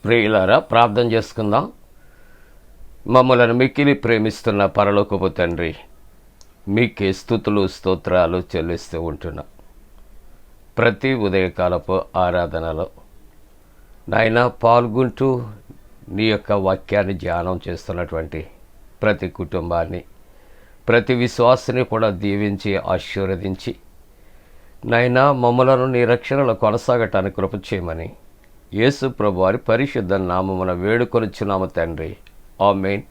ప్రియులారా, ప్రార్థన చేసుకుందాం. మమ్మలను మిక్కిలి ప్రేమిస్తున్న పరలోకపు తండ్రి, మీకే స్తుతులు స్తోత్రాలు చెల్లిస్తూ ఉంటున్నాం. ప్రతి ఉదయకాలపు ఆరాధనలో నాయన పాల్గొంటూ నీ యొక్క వాక్యాన్ని ధ్యానం చేస్తున్నటువంటి ప్రతి కుటుంబాన్ని, ప్రతి విశ్వాసిని కూడా దీవించి ఆశీర్వదించి నాయన మమ్మలను నీ రక్షణలో కొనసాగటానికి కృప చేయమని యేసు ప్రభు వారి పరిశుద్ధ నామమున వేడుకొనుచున్నాము తండ్రి. ఆమేన్.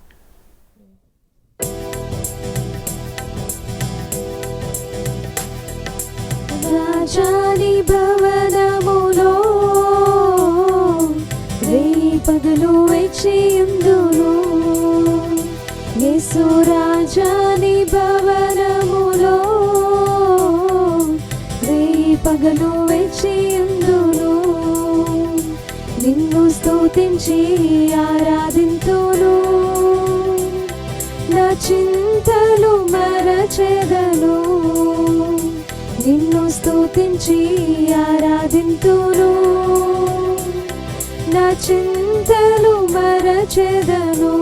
రాజాని భవనములో రేపగలు వేచియుందును. యేసు రాజాని భవనములో రేపగలు వేచియుందును. నిన్ను స్తుతించి ఆరాధింతును, నా చింతలు మరచెదను. నిన్ను స్తుతించి ఆరాధింతును, నా చింతలు మరచెదను.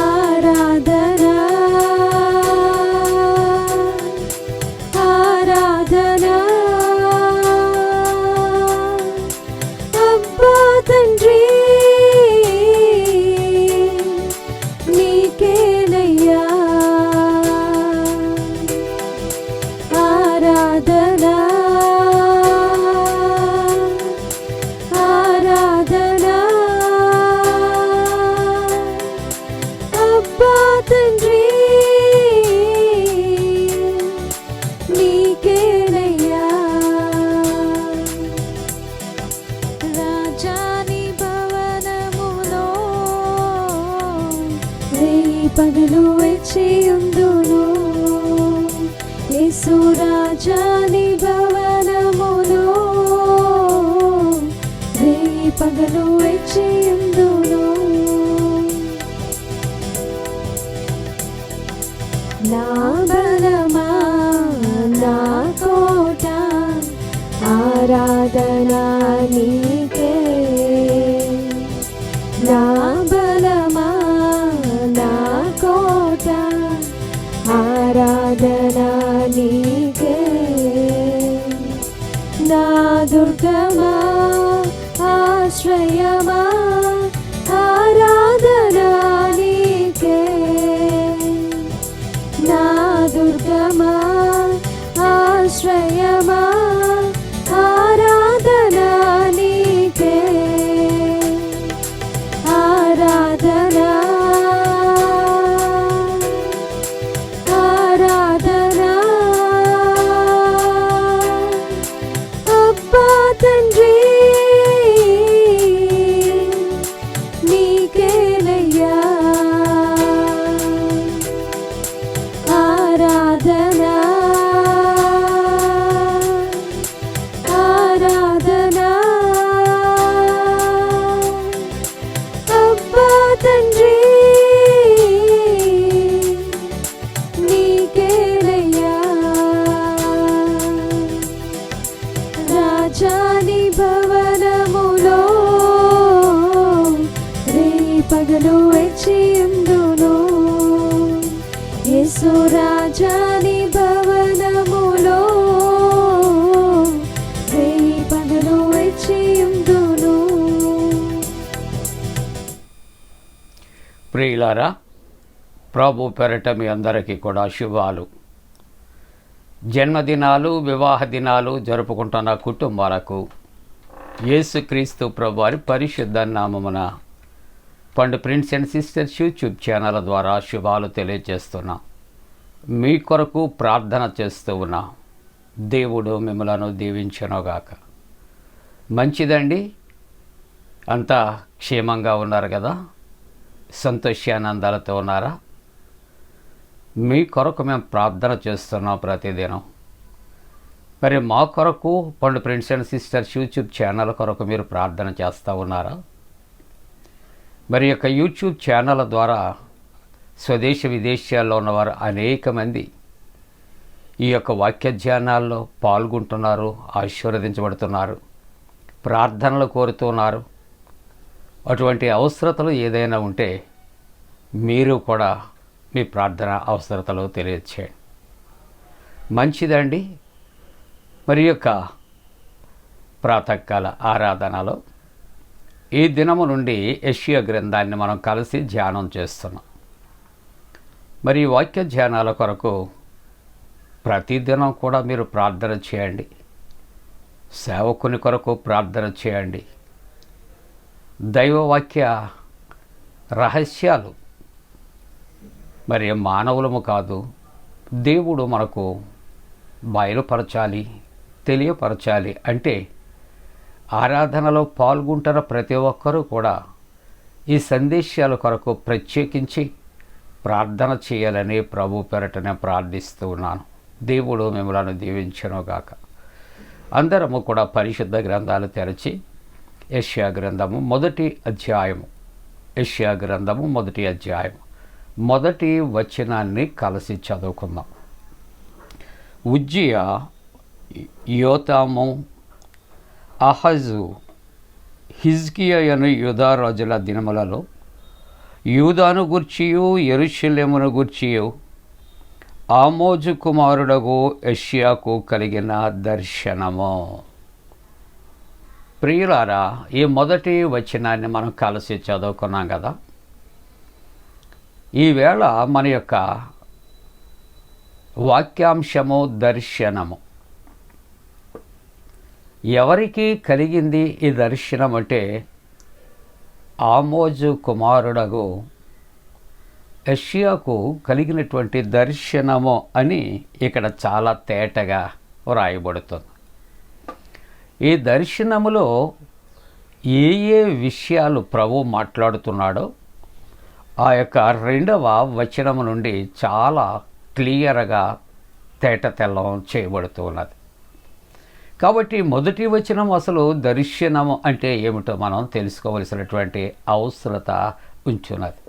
ఆరాధనా ఆరాధనా అబ్బా తండ్రి నీకేనయ్యా. ఆరాధనా ఆరాధనా అబ్బా తండ్రి నీకేనయ్యా. రాజాని భవనములో రేపగలు వేచియుందును. యేసు రాజాని భవనములో రేపగలు వేచియుందును. నా బలమా నా కోట ఆరాధనా నీకే. నా బలమా నా కోట ఆరాధనా నీకే. నా దుర్గమా ఆశ్రయమా ఆరాధనా నీకే. నా దుర్గమా ఆశ్రయమా ఆరాధనా నీకే. ఆరాధనా ఆరాధనా అబ్బా తండ్రి నీకేనయ్యా. ఆరాధనా ఆరాధనా అబ్బా తండ్రి నీకేనయ్యా. రాజాని భవనములో రేపగలు వేచియుందును. యేసు రాజాని భవనములో రేపగలు వేచియుందును. ప్రియులారా, ప్రభు పేరట మీ అందరికీ కూడా శుభాలు. జన్మదినాలు, వివాహ దినాలు జరుపుకుంటున్న కుటుంబాలకు యేసుక్రీస్తు ప్రభు వారి పరిశుద్ధ నామమున పండు prince and sisters YouTube channel ద్వారా శుభాలు తెలియజేస్తున్నా. మీ కొరకు ప్రార్థన చేస్తూ ఉన్నా. దేవుడు మిమ్మలను దీవించునుగాక. మంచిదండి, అంతా క్షేమంగా ఉన్నారు కదా? సంతోషానందాలతో ఉన్నారా? మీ కొరకు మేము ప్రార్థన చేస్తున్నాం ప్రతిదినం. మరి మా కొరకు పండు friends and sisters YouTube channel కొరకు మీరు ప్రార్థన చేస్తూ ఉన్నారా? మరి యొక్క యూట్యూబ్ ఛానల్ ద్వారా స్వదేశ విదేశాల్లో ఉన్నవారు అనేక మంది ఈ యొక్క వాక్య ధ్యానాల్లో పాల్గొంటున్నారు, ఆశీర్వదించబడుతున్నారు. ప్రార్థనలు కోరుతున్నారు. అటువంటి అవసరతలు ఏదైనా ఉంటే మీరు కూడా మీ ప్రార్థన అవసరతలు తెలియచేయండి. మంచిదండి. మరి యొక్క ప్రాతకాల ఆరాధనలో ఈ దినము నుండి యెషయా గ్రంథాన్ని మనం కలిసి ధ్యానం చేస్తున్నాం. మరి ఈ వాక్య ధ్యానాల కొరకు ప్రతిదినం కూడా మీరు ప్రార్థన చేయండి. సేవకుని కొరకు ప్రార్థన చేయండి. దైవవాక్య రహస్యాలు మరి మానవులము కాదు, దేవుడు మనకు బయలుపరచాలి, తెలియపరచాలి అంటే ఆరాధనలో పాల్గొంటున్న ప్రతి ఒక్కరూ కూడా ఈ సందేశాల కొరకు ప్రత్యేకించి ప్రార్థన చేయాలని ప్రభు పేరటనే ప్రార్థిస్తూ ఉన్నాను. దేవుడు మిమ్మల్ని దీవించునుగాక. అందరము కూడా పరిశుద్ధ గ్రంథాలు తెరచి యెషయా గ్రంథము మొదటి అధ్యాయము, యెషయా గ్రంథము మొదటి అధ్యాయము మొదటి వచనాన్ని కలిసి చదువుకుందాం. ఉజ్జియా, యోతాము, అహజు, హిజ్కియా అను యూదా రాజుల దినములలో యూదాను గూర్చియు యెరూషలేమును గూర్చియు ఆమోజు కుమారుడగు యెషయాకు కలిగిన దర్శనము. ప్రియులారా, ఈ మొదటి వచనాన్ని మనం కలిసి చదువుకున్నాం కదా. ఈవేళ మన యొక్క వాక్యాంశము దర్శనము. ఎవరికి కలిగింది ఈ దర్శనం అంటే ఆమోజు కుమారుడగు యెషయాకు కలిగినటువంటి దర్శనము అని ఇక్కడ చాలా తేటగా వ్రాయబడుతుంది. ఈ దర్శనములో ఏ ఏ విషయాలు ప్రభు మాట్లాడుతున్నాడో ఆ యొక్క 2వ వచనము నుండి చాలా క్లియర్గా తేటతెల్లం చేయబడుతూ ఉన్నది. కాబట్టి మొదటి వచనం అసలు దర్శనము అంటే ఏమిటో మనం తెలుసుకోవలసినటువంటి అవసరత ఉంచున్నది.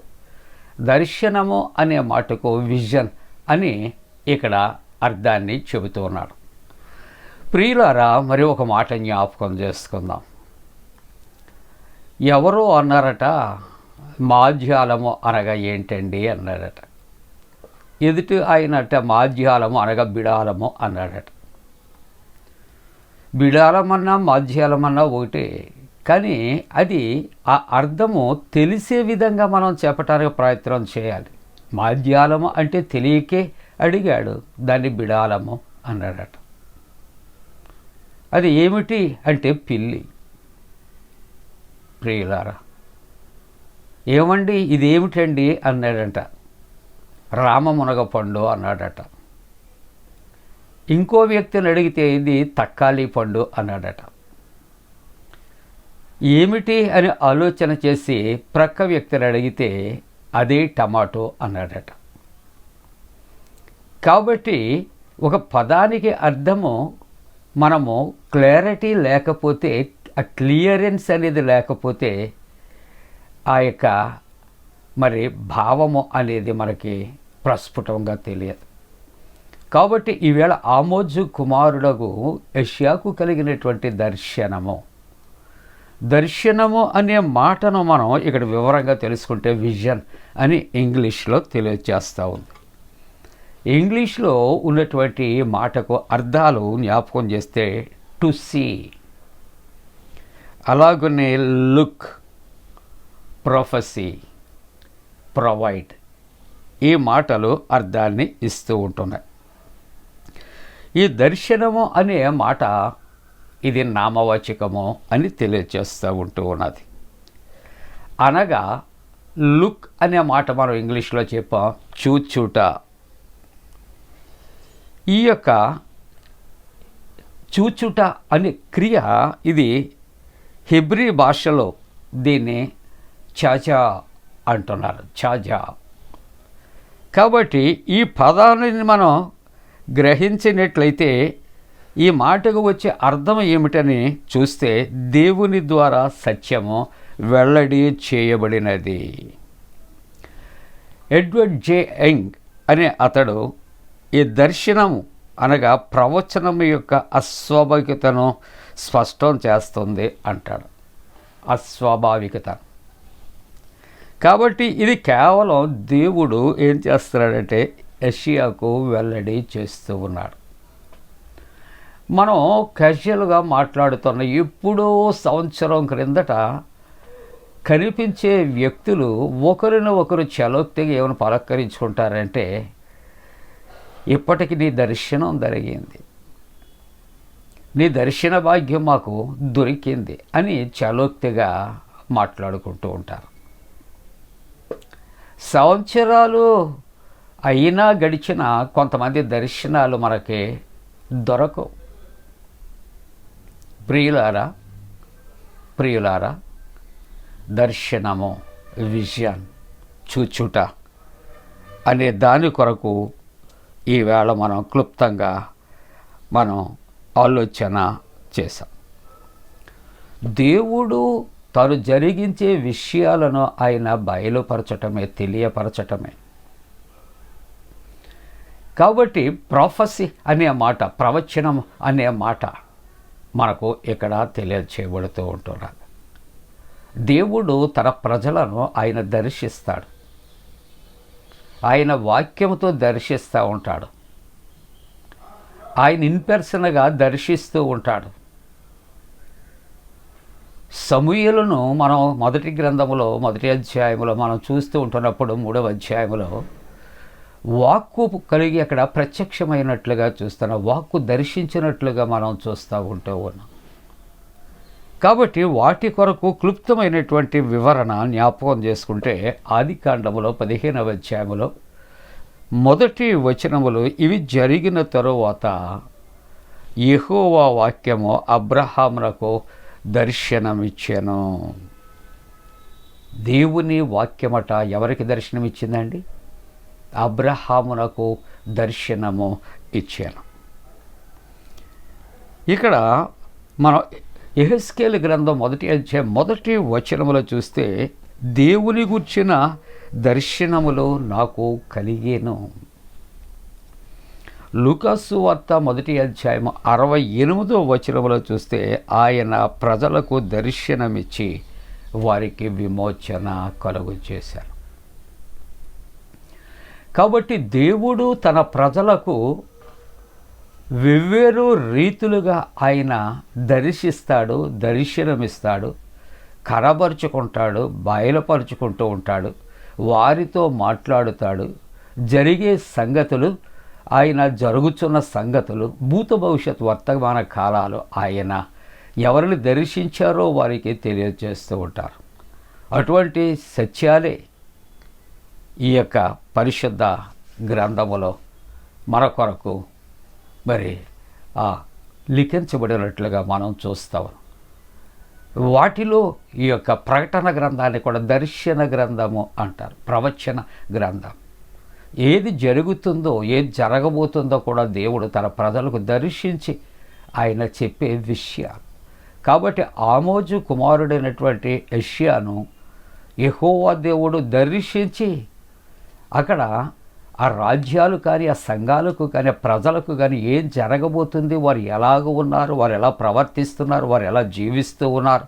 దర్శనము అనే మాటకు విజన్ అని ఇక్కడ అర్థాన్ని చెబుతూ ఉన్నాడు. ప్రియులారా, మరి ఒక మాట జ్ఞాపకం చేసుకుందాం. ఎవరో అన్నారట, మాధ్యాలము అనగా ఏంటండి అన్నాడట. ఎదుటి ఆయనట మాధ్యాలము అనగా బిడాలము అన్నాడట. బిడాలమన్నా మాధ్యాలమన్నా ఒకటే, కానీ అది ఆ అర్థము తెలిసే విధంగా మనం చెప్పటానికి ప్రయత్నం చేయాలి. మాధ్యాలము అంటే తెలియకే అడిగాడు, దాన్ని బిడాలము అన్నాడట. అది ఏమిటి అంటే పిల్లి. ప్రియులారా, ఏమండి ఇదేమిటండి అన్నాడంట. రామమునగ పండు అన్నాడట. ఇంకో వ్యక్తిని అడిగితే ఇది తక్కాలి పండు అన్నాడట. ఏమిటి అని ఆలోచన చేసి ప్రక్క వ్యక్తిని అడిగితే అదే టమాటో అన్నాడట. కాబట్టి ఒక పదానికి అర్థము మనము క్లారిటీ లేకపోతే, ఆ క్లియరెన్స్ అనేది లేకపోతే ఆ యొక్క మరి భావము అనేది మనకి ప్రస్ఫుటంగా తెలియదు. కాబట్టి ఈవేళ ఆమోజు కుమారుడగు యెషయాకు కలిగినటువంటి దర్శనము అనే మాటను మనం ఇక్కడ వివరంగా తెలుసుకుంటే విజన్ అని ఇంగ్లీష్లో తెలియజేస్తూ ఉంది. ఇంగ్లీష్లో ఉన్నటువంటి మాటకు అర్థాలు జ్ఞాపకం చేస్తే టు సీ, అలాగనే లుక్, ప్రొఫెసీ, ప్రొవైడ్, ఈ మాటలు అర్థాన్ని ఇస్తూ ఉంటున్నాయి. ఈ దర్శనము అనే మాట ఇది నామవాచకము అని తెలియజేస్తూ ఉంటూ ఉన్నది. అనగా లుక్ అనే మాట మనం ఇంగ్లీష్లో చెప్పాం చూచుట. ఈ యొక్క చూచుట అనే క్రియ ఇది హెబ్రీ భాషలో దీన్ని చాజా అంటున్నారు, చాజా. కాబట్టి ఈ పదాన్ని మనం గ్రహించినట్లయితే ఈ మాటకు వచ్చే అర్థం ఏమిటని చూస్తే దేవుని ద్వారా సత్యము వెల్లడి చేయబడినది. ఎడ్వర్డ్ జే యంగ్ అనే అతడు ఈ దర్శనము అనగా ప్రవచనం యొక్క అస్వాభావికతను స్పష్టం చేస్తుంది అంటాడు. అస్వాభావికత. కాబట్టి ఇది కేవలం దేవుడు ఏం చేస్తున్నాడంటే యెషయాకు వెల్లడి చేస్తూ ఉన్నాడు. మనం క్యాజువల్గా మాట్లాడుతున్న ఎప్పుడో సంవత్సరం క్రిందట కనిపించే వ్యక్తులు ఒకరిని ఒకరు చలోక్తిగా ఏమైనా పలకరించుకుంటారంటే ఇప్పటికి నీ దర్శనం జరిగింది, నీ దర్శన భాగ్యం మాకు దొరికింది అని చలోక్తిగా మాట్లాడుకుంటూ ఉంటారు. సంవత్సరాలు అయినా గడిచిన కొంతమంది దర్శనాలు మనకి దొరకవు. ప్రియులారా దర్శనము, విజన్, చూచుట అనే దాని కొరకు ఈవేళ మనం క్లుప్తంగా మనం ఆలోచన చేశాం. దేవుడు తను జరిగించే విషయాలను ఆయన బయలుపరచటమే, తెలియపరచటమే. కాబట్టి ప్రొఫెసీ అనే మాట, ప్రవచనం అనే మాట మనకు ఇక్కడ తెలియచేయబడుతూ ఉంటున్నారు. దేవుడు తన ప్రజలను ఆయన దర్శిస్తాడు, ఆయన వాక్యముతో దర్శిస్తూ ఉంటాడు, ఆయన ఇన్పర్సన్గా దర్శిస్తూ ఉంటాడు. సమూయేలును మనం మొదటి అధ్యాయంలో మనం చూస్తూ ఉంటున్నప్పుడు 3వ అధ్యాయంలో వాక్కు కలిగి అక్కడ ప్రత్యక్షమైనట్లుగా చూస్తున్నాం, వాక్కు దర్శించినట్లుగా మనం చూస్తూ ఉంటూ ఉన్నాం. కాబట్టి వాటి కొరకు క్లుప్తమైనటువంటి వివరణ జ్ఞాపకం చేసుకుంటే ఆదికాండములో 15వ అధ్యాయంలో మొదటి వచనములు, ఇవి జరిగిన తరువాత యెహోవా వాక్యము అబ్రహామునకు దర్శనమిచ్చెను. దేవుని వాక్యమట ఎవరికి దర్శనమిచ్చిందండి? అబ్రహామునకు దర్శనము ఇచ్చాను. ఇక్కడ మనం యెహెజ్కేలు గ్రంథం 1వ అధ్యాయం 1వ వచనములో చూస్తే, దేవుని గూర్చిన దర్శనములు నాకు కలిగేను. లూకాసు వార్త 1వ అధ్యాయం 68వ వచనములో చూస్తే, ఆయన ప్రజలకు దర్శనమిచ్చి వారికి విమోచన కలుగు చేశారు. కాబట్టి దేవుడు తన ప్రజలకు వెవ్వేరు రీతులుగా ఆయన దర్శిస్తాడు, దర్శనమిస్తాడు, కనబరుచుకుంటాడు, బయలుపరుచుకుంటూ ఉంటాడు, వారితో మాట్లాడుతాడు. జరిగే సంగతులు, ఆయన జరుగుతున్న సంగతులు, భూత భవిష్యత్ వర్తమాన కాలాలు ఆయన ఎవరిని దర్శించారో వారికి తెలియజేస్తూ ఉంటారు. అటువంటి సత్యాలే ఈ యొక్క పరిశుద్ధ గ్రంథములో మన కొరకు మరి లిఖించబడినట్లుగా మనం చూస్తాం. వాటిలో ఈ యొక్క ప్రకటన గ్రంథాన్ని కూడా దర్శన గ్రంథము అంటారు, ప్రవచన గ్రంథం. ఏది జరుగుతుందో, ఏది జరగబోతుందో కూడా దేవుడు తన ప్రజలకు దర్శించి ఆయన చెప్పే విషయాలు. కాబట్టి ఆమోజు కుమారుడైనటువంటి యెషయాను యెహోవా దేవుడు దర్శించి అక్కడ ఆ రాజ్యాలు కానీ, ఆ సంఘాలకు కానీ, ఆ ప్రజలకు కానీ ఏం జరగబోతుంది, వారు ఎలాగ ఉన్నారు, వారు ఎలా ప్రవర్తిస్తున్నారు, వారు ఎలా జీవిస్తూ ఉన్నారు,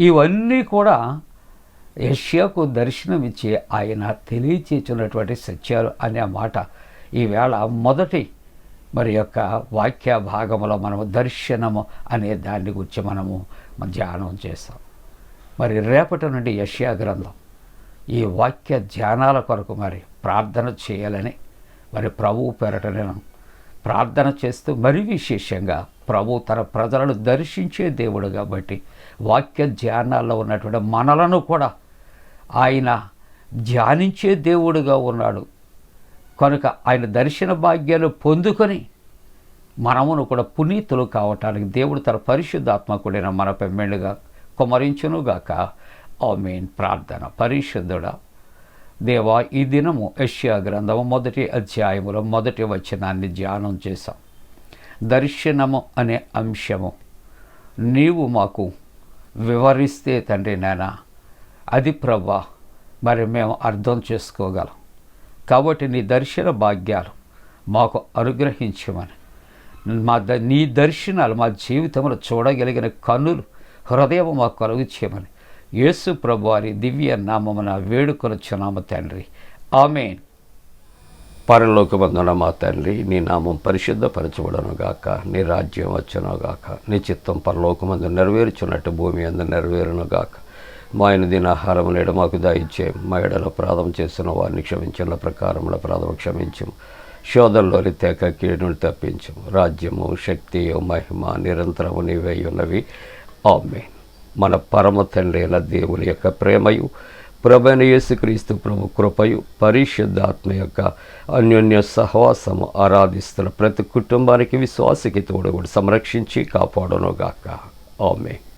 ఇవన్నీ కూడా యెషయాకు దర్శనమిచ్చి ఆయన తెలియచేస్తున్నటువంటి సత్యాలు అనే మాట ఈవేళ మొదటి మరి యొక్క వాక్య భాగంలో మనము దర్శనము అనే దాన్ని గురించి మనము ధ్యానం చేస్తాం. మరి రేపటి నుండి యెషయా గ్రంథం ఈ వాక్య ధ్యానాల కొరకు మరి ప్రార్థన చేయాలని మరి ప్రభువు పేరట నేను ప్రార్థన చేస్తూ, మరి విశేషంగా ప్రభు తన ప్రజలను దర్శించే దేవుడు కాబట్టి వాక్య ధ్యానాల్లో ఉన్నటువంటి మనలను కూడా ఆయన ధ్యానించే దేవుడుగా ఉన్నాడు కనుక ఆయన దర్శన భాగ్యాలు పొందుకొని మనమును కూడా పునీతులు కావటానికి దేవుడు తన పరిశుద్ధాత్మకుడైన మనపై మెండుగా కుమరించునుగాక. ఆమేన్. ప్రార్థన. పరిశుద్ధుడా దేవా, ఈ దినము యెషయా గ్రంథము 1వ అధ్యాయములో 1వ వచనాన్ని ధ్యానం చేశాం. దర్శనము అనే అంశము నీవు మాకు వివరిస్తే తండ్రి నాయనా, అది ప్రభా మరి మేము అర్థం చేసుకోగలం. కాబట్టి నీ దర్శన భాగ్యాలు మాకు అనుగ్రహించమని నీ దర్శనాలు మా జీవితంలో చూడగలిగిన కన్నులు హృదయం మాకు కలుగు చేయమని యేసు ప్రభు వారి దివ్య నామమున వేడుకొనుచున్నాము తండ్రి. ఆమేన్. పరలోకమందున మా తండ్రి, నీ నామం పరిశుద్ధపరచబడునుగాక, నీ రాజ్యం వచ్చునుగాక, నీ చిత్తం పరలోకమందు నెరవేర్చున్నట్టు భూమి అందు నెరవేరునుగాక. మా దిన ఆహారం నేడు మాకు దయచేయం, మా ఎడల అపరాధం చేసిన వారిని క్షమించిన ప్రకారముల అపరాధం క్షమించము, శోధనలోని తేక కీడును తప్పించము. రాజ్యము, శక్తియు, మహిమ నిరంతరము నీవే ఉన్నవి. ఆమేన్. మన పరమ తండ్రి అయిన దేవుని యొక్క ప్రేమయు, ప్రభువైన యేసుక్రీస్తు ప్రభు కృపయు, పరిశుద్ధాత్మ యొక్క అన్యోన్య సహవాసము ఆరాధిస్తున్న ప్రతి కుటుంబానికి విశ్వాసికి తోడుగుడు సంరక్షించి కాపాడునుగాక. ఆమేన్.